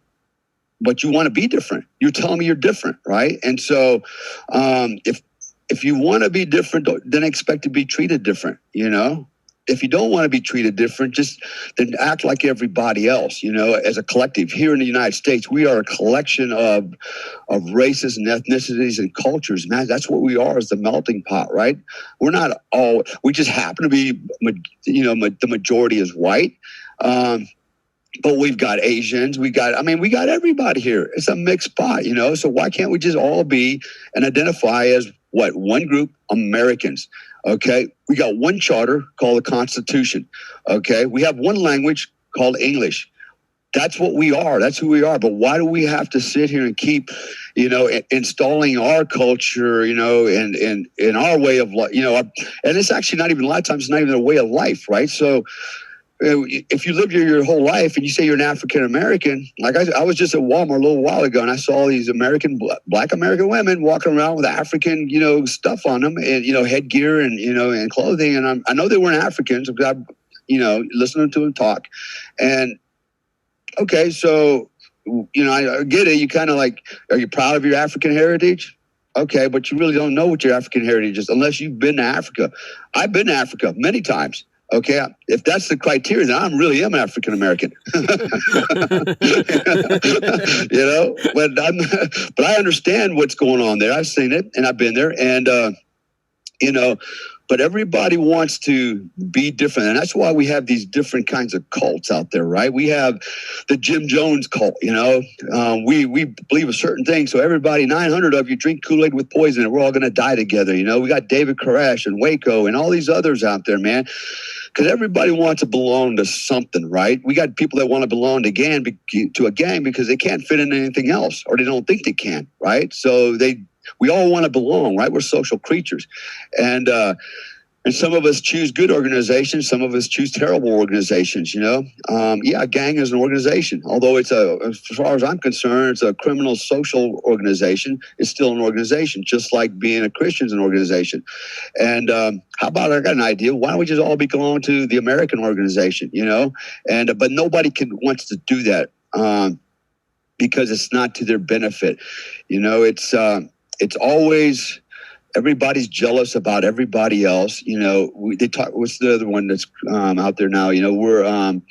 But you want to be different. You're telling me you're different, right? And so if you want to be different, then expect to be treated different, If you don't want to be treated different, then act like everybody else, as a collective. Here in the United States, we are a collection of races and ethnicities and cultures, man. That's what we are, is the melting pot, right? We're not all, we just happen to be, the majority is white. But we've got Asians, we got everybody here. It's a mixed pot, so why can't we just all be and identify as one group, Americans? Okay, we got one charter called the Constitution. Okay, we have one language called English. That's what we are. That's who we are. But why do we have to sit here and keep, installing our culture, and our way of life, and it's actually not even, a lot of times, it's not even a way of life, right? So if you live here your whole life and you say you're an African American, like I was just at Walmart a little while ago and I saw these black American women walking around with African, stuff on them and, headgear and, and clothing. And I know they weren't Africans because I'm, listening to them talk. And okay, so, I get it. You kind of like, are you proud of your African heritage? Okay, but you really don't know what your African heritage is unless you've been to Africa. I've been to Africa many times. Okay, if that's the criteria, then I really am African American. But I understand what's going on there. I've seen it and I've been there, and but everybody wants to be different, and that's why we have these different kinds of cults out there, right? We have the Jim Jones cult. We believe a certain thing, so everybody, 900 of you, drink Kool-Aid with poison, and we're all going to die together. We got David Koresh and Waco and all these others out there, man. because everybody wants to belong to something, right? We got people that want to belong to a gang because they can't fit in anything else, or they don't think they can, right? So we all want to belong, right? We're social creatures, and some of us choose good organizations, some of us choose terrible organizations. A gang is an organization, although as far as I'm concerned, it's a criminal social organization. It's still an organization, just like being a Christian is an organization. And how about, I got an idea, why don't we just all belong to the American organization, And but nobody wants to do that because it's not to their benefit. It's always, everybody's jealous about everybody else. They talk. What's the other one that's out there now? We're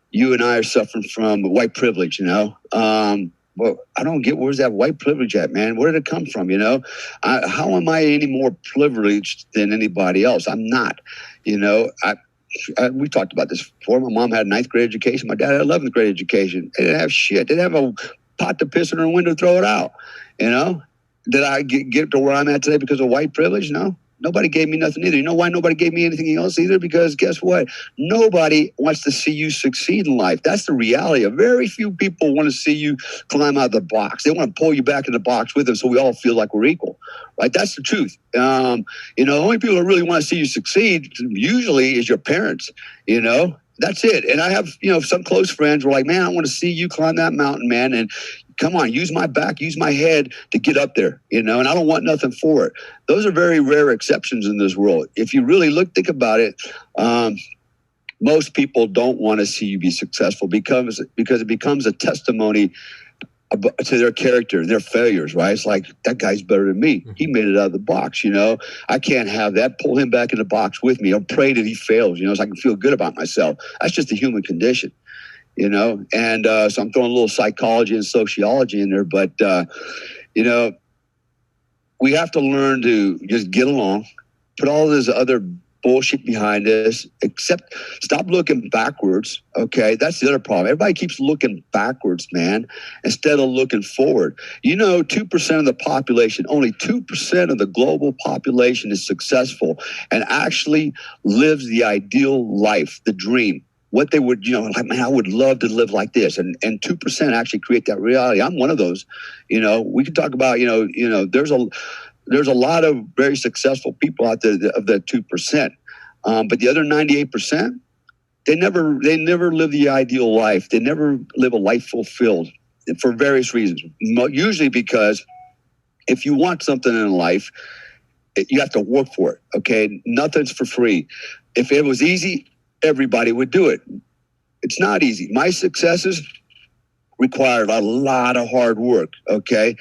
you and I are suffering from white privilege. Well, I don't get, where's that white privilege at, man? Where did it come from? How am I any more privileged than anybody else? I'm not. We talked about this before. My mom had a 9th grade education. My dad had 11th grade education. They didn't have shit. They didn't have a pot to piss in her window, throw it out. Did I get to where I'm at today because of white privilege? No. Nobody gave me nothing either. You know why nobody gave me anything else either? Because guess what? Nobody wants to see you succeed in life. That's the reality. Very few people want to see you climb out of the box. They want to pull you back in the box with them so we all feel like we're equal. Right? That's the truth. The only people that really want to see you succeed usually is your parents, That's it. And I have, some close friends were like, man, I want to see you climb that mountain, man. And come on, use my back, use my head to get up there, and I don't want nothing for it. Those are very rare exceptions in this world. If you really think about it, most people don't want to see you be successful because it becomes a testimony to their character, their failures, right? It's like, that guy's better than me. He made it out of the box, I can't have that. Pull him back in the box with me. I'll pray that he fails, so I can feel good about myself. That's just the human condition. And so I'm throwing a little psychology and sociology in there, but, we have to learn to just get along, put all this other bullshit behind us, stop looking backwards. Okay. That's the other problem. Everybody keeps looking backwards, man, instead of looking forward. 2% of the population, only 2% of the global population is successful and actually lives the ideal life, the dream. What they would, like, man, I would love to live like this. And 2% actually create that reality. I'm one of those. We could talk about, there's a lot of very successful people out there of the 2%. But the other 98%, they never live the ideal life. They never live a life fulfilled for various reasons. Usually because if you want something in life, you have to work for it. Okay. Nothing's for free. If it was easy, everybody would do it. It's not easy. My successes required a lot of hard work, okay?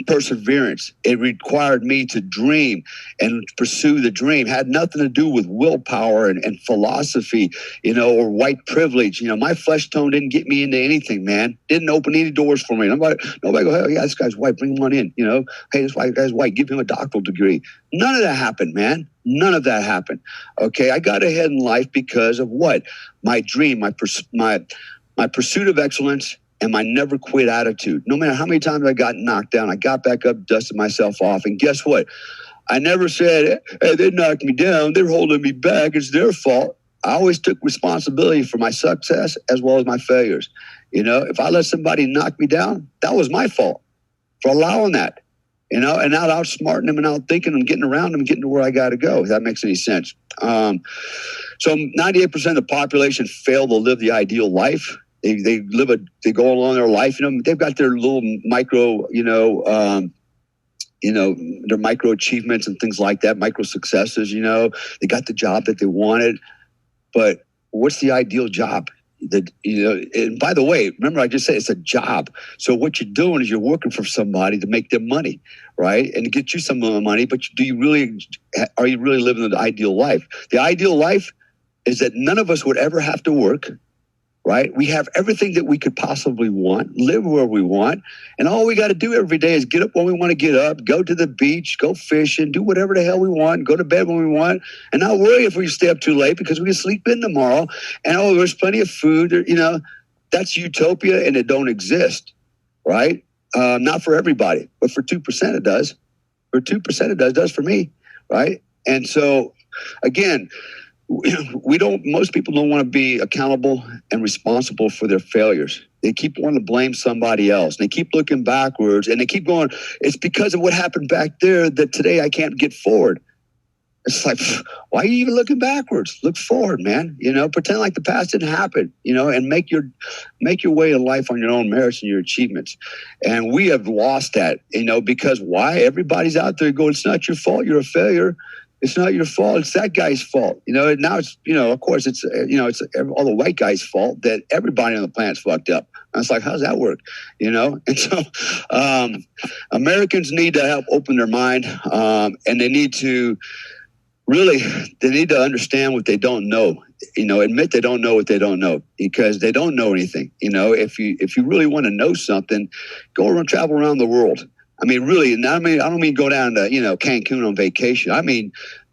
Perseverance. It required me to dream and pursue the dream. Had nothing to do with willpower and philosophy, or white privilege. My flesh tone didn't get me into anything, man. Didn't open any doors for me. Nobody go, hey, yeah, this guy's white, bring him on in. Hey, this guy's white, give him a doctoral degree. None of that happened, man. None of that happened. Okay, I got ahead in life because of what? My dream, my pursuit of excellence, and my never quit attitude. No matter how many times I got knocked down, I got back up, dusted myself off. And guess what? I never said, hey, they knocked me down. They're holding me back. It's their fault. I always took responsibility for my success as well as my failures. If I let somebody knock me down, that was my fault for allowing that. And not outsmarting them and out thinking and getting around them and getting to where I got to go, if that makes any sense. So 98% of the population fail to live the ideal life. They go along their life. They've got their little micro, their micro achievements and things like that, micro successes. They got the job that they wanted, but what's the ideal job? And by the way, remember I just said it's a job. So what you're doing is you're working for somebody to make them money, right? And to get you some money, but are you really living the ideal life? The ideal life is that none of us would ever have to work, right? We have everything that we could possibly want, live where we want, and all we got to do every day is get up when we want to get up, go to the beach, go fishing, do whatever the hell we want, go to bed when we want, and not worry if we stay up too late because we can sleep in tomorrow, and there's plenty of food. That's utopia, and it don't exist, right? Not for everybody, but for 2% it does. For 2% it does for me, right? And so, again, most people don't want to be accountable and responsible for their failures. They keep wanting to blame somebody else. They keep looking backwards and they keep going, it's because of what happened back there that today I can't get forward. It's like, why are you even looking backwards? Look forward, man. Pretend like the past didn't happen, and make your way in life on your own merits and your achievements. And we have lost that, because why? Everybody's out there going, it's not your fault. You're a failure. It's not your fault. It's that guy's fault. Now it's, of course, it's all the white guy's fault that everybody on the planet's fucked up. And it's like, how does that work? And so Americans need to help open their mind, and they need to understand what they don't know. Admit they don't know what they don't know, because they don't know anything. If you really want to know something, go around, travel around the world. I mean, really, I don't mean go down to, Cancun on vacation. I mean,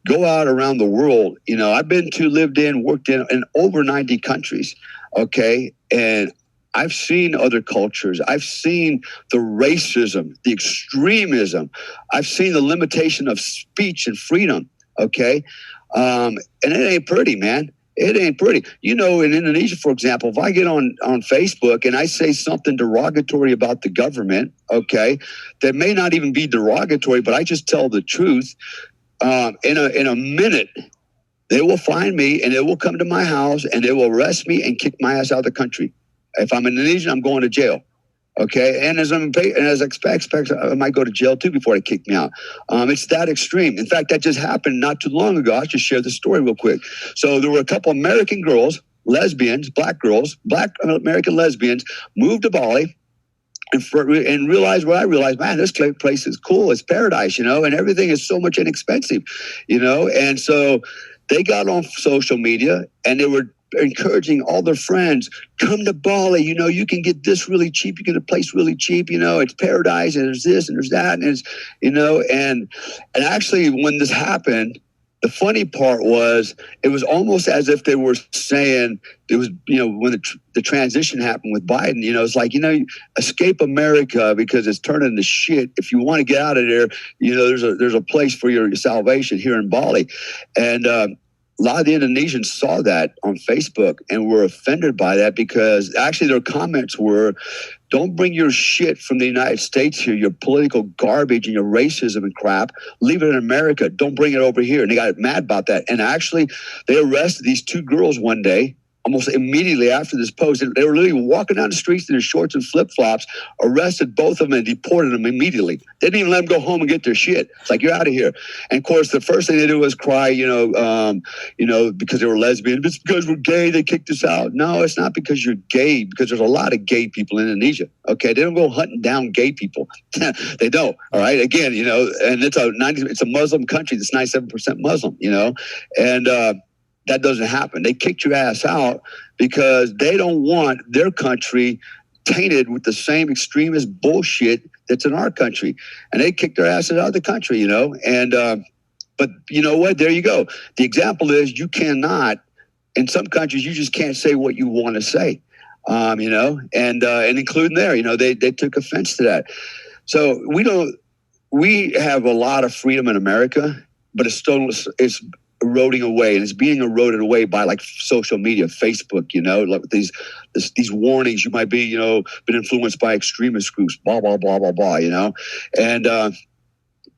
go out around the world. I've lived in, worked in over 90 countries. Okay. And I've seen other cultures. I've seen the racism, the extremism. I've seen the limitation of speech and freedom. Okay. And it ain't pretty, man. It ain't pretty. In Indonesia, for example, if I get on Facebook and I say something derogatory about the government, okay, that may not even be derogatory, but I just tell the truth, in a minute, they will find me and they will come to my house and they will arrest me and kick my ass out of the country. If I'm Indonesian, I'm going to jail. Okay, and as I expect, I might go to jail too before they kick me out. It's that extreme. In fact, that just happened not too long ago. I'll just share the story real quick. So there were a couple American girls, lesbians, black American lesbians, moved to Bali and realized what I realized. Man, this place is cool. It's paradise, and everything is so much inexpensive, And so they got on social media and they were encouraging all their friends, come to Bali, you can get this really cheap, you get a place really cheap, it's paradise, and there's this and there's that, and it's, and actually when this happened, the funny part was it was almost as if they were saying, it was, when the transition happened with Biden, it's like, escape America because it's turning to shit. If you want to get out of there, there's a place for your salvation here in Bali. And a lot of the Indonesians saw that on Facebook and were offended by that, because actually their comments were, don't bring your shit from the United States here, your political garbage and your racism and crap. Leave it in America. Don't bring it over here. And they got mad about that. And actually, they arrested these two girls one day, almost immediately after this post. They were literally walking down the streets in their shorts and flip-flops, arrested both of them and deported them immediately. They didn't even let them go home and get their shit. It's like, you're out of here. And of course, the first thing they did was cry, because they were lesbian. It's because we're gay, they kicked us out. No, it's not because you're gay, because there's a lot of gay people in Indonesia. Okay, they don't go hunting down gay people. They don't. All right. Again, and it's a Muslim country that's 97% Muslim, and that doesn't happen. They kicked your ass out because they don't want their country tainted with the same extremist bullshit that's in our country. And they kicked their asses out of the country, And but you know what? There you go. The example is, you cannot, in some countries, you just can't say what you want to say, and including there, they took offense to that. So we have a lot of freedom in America, but it's eroding away, and it's being eroded away by like social media, Facebook, like these warnings. You might be, been influenced by extremist groups, blah, blah, blah, blah, blah, and,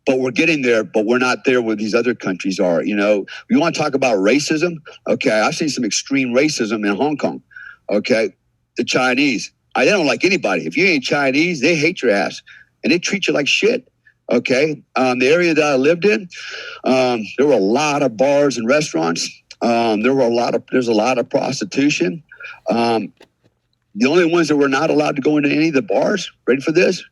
but we're getting there, but we're not there where these other countries are. We want to talk about racism. Okay. I've seen some extreme racism in Hong Kong. Okay. The Chinese, they don't like anybody. If you ain't Chinese, they hate your ass and they treat you like shit. Okay. The area that I lived in, there were a lot of bars and restaurants. There's a lot of prostitution. The only ones that were not allowed to go into any of the bars, ready for this,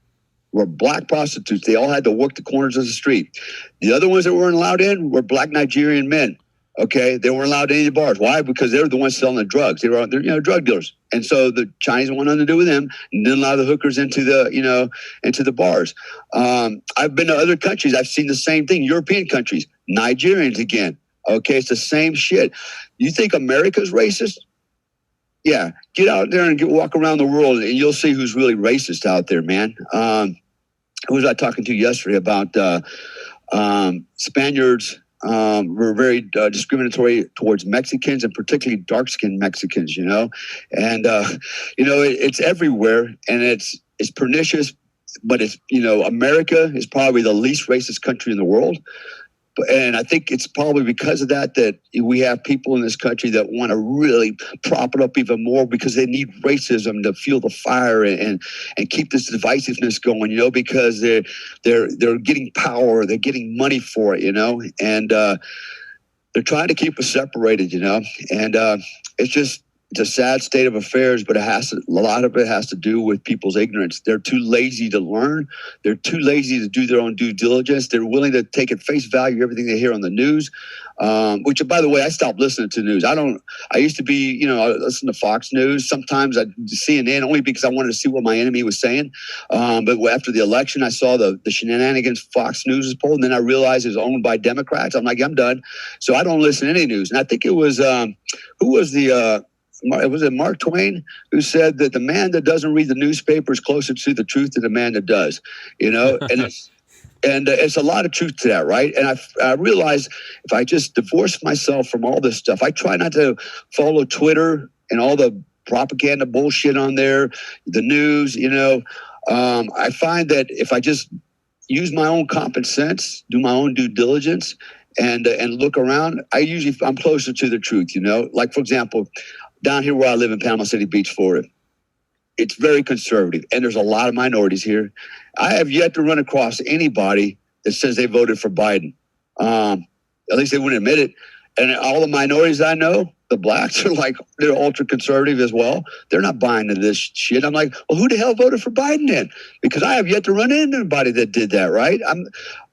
were black prostitutes. They all had to work the corners of the street. The other ones that weren't allowed in were black Nigerian men. Okay, they weren't allowed in any bars. Why? Because they were the ones selling the drugs. They're drug dealers, and so the Chinese wanted nothing to do with them, and didn't allow the hookers into the bars. I've been to other countries. I've seen the same thing. European countries, Nigerians again. Okay, it's the same shit. You think America's racist? Yeah, get out there and walk around the world, and you'll see who's really racist out there, man. Who was I talking to yesterday about Spaniards? We're very discriminatory towards Mexicans, and particularly dark-skinned Mexicans, and it's everywhere, and it's pernicious. But it's, America is probably the least racist country in the world. And I think it's probably because of that we have people in this country that want to really prop it up even more because they need racism to fuel the fire and keep this divisiveness going, because they're getting power, they're getting money for it, and they're trying to keep us separated, and it's a sad state of affairs, but a lot of it has to do with people's ignorance. They're too lazy to learn. They're too lazy to do their own due diligence. They're willing to take at face value everything they hear on the news, which, by the way, I stopped listening to news. I used to be, I listen to Fox News. Sometimes I CNN only because I wanted to see what my enemy was saying. But after the election, I saw the shenanigans Fox News poll, and then I realized it was owned by Democrats. I'm like, I'm done. So I don't listen to any news. And I think it was, was it Mark Twain who said that the man that doesn't read the newspaper is closer to the truth than the man that does, and it's a lot of truth to that, right? And I realized if I just divorce myself from all this stuff, I try not to follow Twitter and all the propaganda bullshit on there, the news, I find that if I just use my own common sense, do my own due diligence, and look around, I'm closer to the truth, Like, for example, down here where I live in Panama City Beach, Florida, it's very conservative, and there's a lot of minorities here. I have yet to run across anybody that says they voted for Biden. At least they wouldn't admit it. And all the minorities I know, the blacks they're ultra conservative as well. They're not buying into this shit. I'm like, well, who the hell voted for Biden then? Because I have yet to run into anybody that did that, right?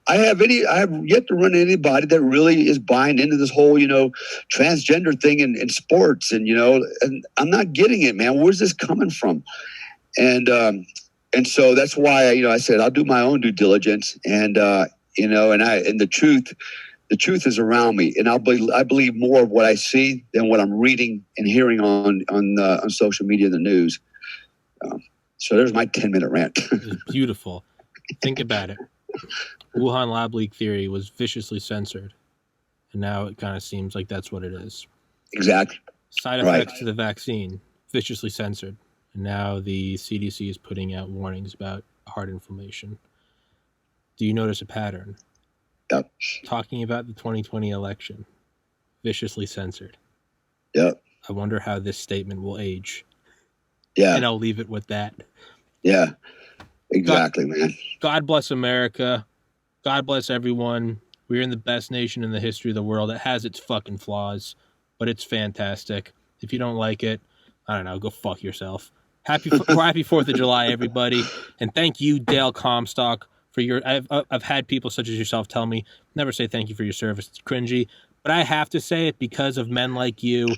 I have yet to run into anybody that really is buying into this whole, transgender thing in sports, and I'm not getting it, man. Where's this coming from? And so that's why I said I'll do my own due diligence, and the truth is around me, and I believe more of what I see than what I'm reading and hearing on social media and the news. So there's my 10-minute rant. Beautiful. Think about it. Wuhan lab leak theory was viciously censored, and now it kind of seems like that's what it is. Exactly. Side effects to the vaccine, viciously censored, and now the CDC is putting out warnings about heart inflammation. Do you notice a pattern? Yep. Talking about the 2020 election, viciously censored. Yep. I wonder how this statement will age. Yeah. And I'll leave it with that. Yeah. Exactly, man. God bless America. God bless everyone. We're in the best nation in the history of the world. It has its fucking flaws, but it's fantastic. If you don't like it, I don't know, go fuck yourself. Happy 4th of July, everybody. And thank you, Dale Comstock, for your... I've had people such as yourself tell me, never say thank you for your service. It's cringy. But I have to say it because of men like you.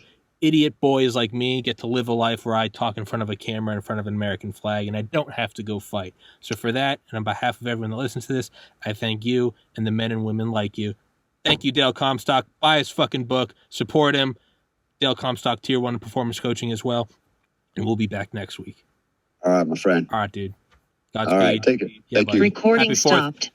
Idiot boys like me get to live a life where I talk in front of a camera in front of an American flag, and I don't have to go fight. So for that, and on behalf of everyone that listens to this, I thank you and the men and women like you. Thank you, Dale Comstock. Buy his fucking book. Support him. Dale Comstock, Tier 1 performance coaching as well. And we'll be back next week. All right, my friend. All right, dude. Godspeed. All right, take it. Yeah, Thank you. Recording stopped.